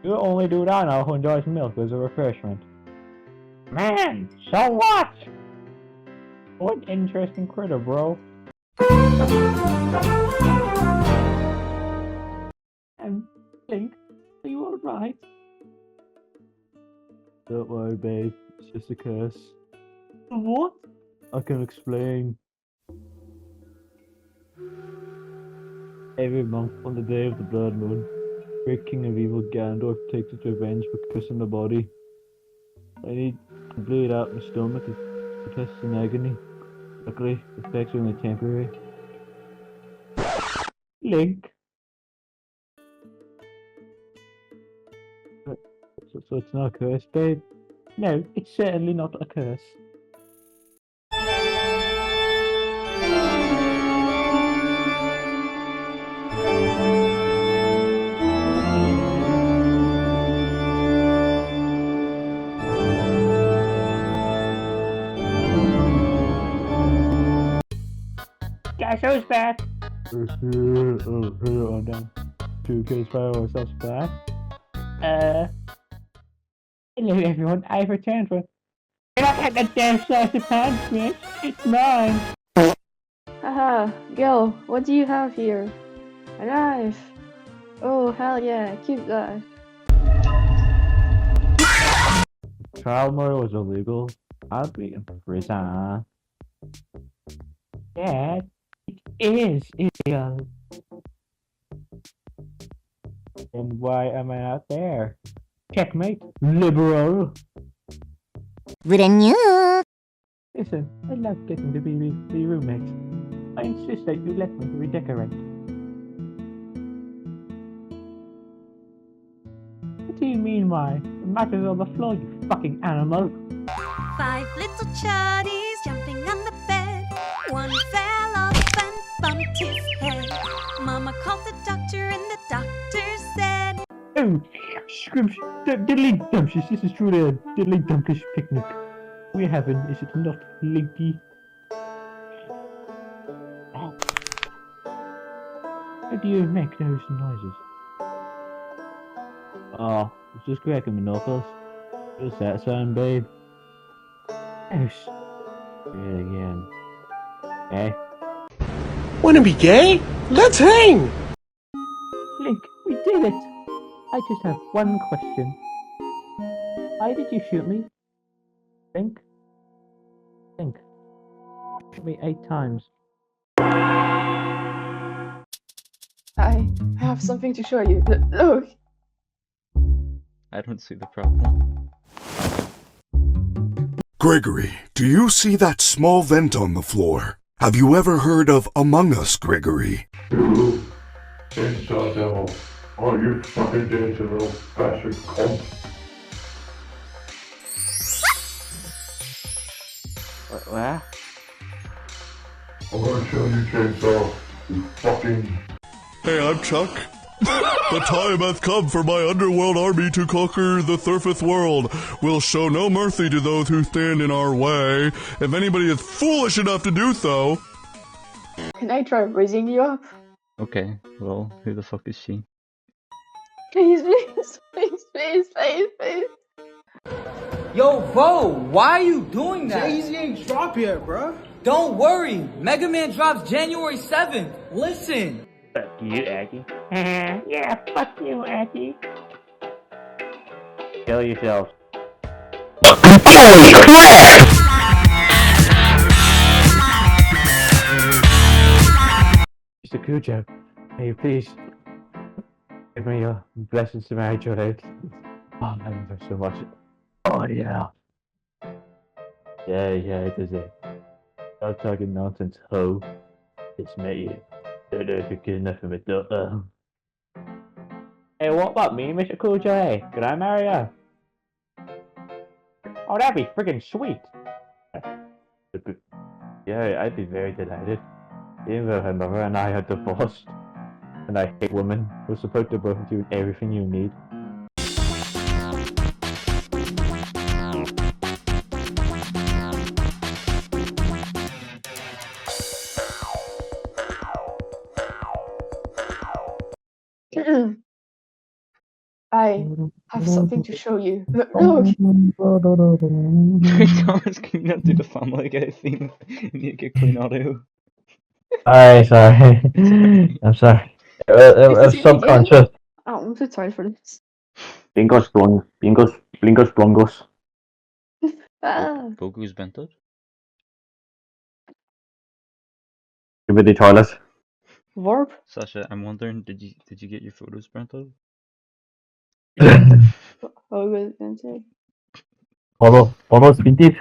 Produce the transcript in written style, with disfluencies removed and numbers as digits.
You only do that now who enjoys milk as a refreshment. Man, so what? What an interesting critter, bro. And Link, are you alright? Don't worry, babe. It's just a curse. What? I can explain. Every month on the day of the blood moon, great king of evil Ganondorf takes his revenge for cursing the body. I need to bleed out my stomach to protest in agony. Luckily, the effects are only temporary. Link. So it's not a curse, babe? No, it's certainly not a curse. Guess who's back? Oh, down. 2K's fireworks, that's back. Hello everyone, I've returned for... Get up at the damn saucy pants, bitch! It's mine! Haha, Gil, what do you have here? A knife! Oh, hell yeah, keep that. Child murder was illegal. I'd be in prison. Dad, it is illegal. Then why am I not there? Checkmate, liberal. Renewed. Listen, I love getting to be roommates. I insist that you let me redecorate. What do you mean, why? The mattress on the floor, you fucking animal. 5 little chuddies jumping on the bed. One fell off and bumped his head. Mama called the doctor and the doctor said, Oh, scrimps, diddly dumptious, this is truly a diddly dumpish picnic. We're having, is it not, Linky? How do you make those noises? Oh, it's just cracking my knuckles. What's that sound, babe? Yes. Do it again. Okay? Wanna be gay? Let's hang! Link, we did it! I just have one question. Why did you shoot me? Think? Think. Shoot me 8 times. I have something to show you. Look! I don't see the problem. Gregory, do you see that small vent on the floor? Have you ever heard of Among Us, Gregory? You chainsaw devil. Oh, you fucking dainty little bastard cunt. What? I'm gonna kill you, chainsaw. You fucking... Hey, I'm Chuck. The time hath come for my underworld army to conquer the Thurfith world. We'll show no mercy to those who stand in our way. If anybody is foolish enough to do so... Can I try raising you up? Okay, well, who the fuck is she? Please, please, please, please, please, please. Yo, bro, why are you doing that? Jay-Z ain't drop yet, bruh. Don't worry, Mega Man drops January 7th. Listen. Fuck you, Aggie. Yeah, fuck you, Aggie. Kill yourself. Holy crap! Mr. Cujo, may you please give me your blessings to marry your legs? Oh, I love her so much. Oh, yeah. Yeah, it is it. Stop talking nonsense, ho. It's me. Don't know if you're good enough for me, daughter. Hey, what about me, Mr. Cujo? Hey, could I marry her? Oh, that'd be friggin' sweet. Yeah, I'd be very delighted. Even though her mother and I are divorced, and I hate women, we're supposed to both do everything you need. I have something to show you. Look. Thomas, can you not do the Family Guy theme? You need to get clean audio. Alright, sorry. I'm sorry. Is this it again? Subconscious. Oh, I'm so tired for this. Blinkos, blinkos, blongos. Ah, Bogu's Bented? Give me the toilet. verb. Sasha, I'm wondering, did you get your photos printed? What was I going to say? Almost, almost 20.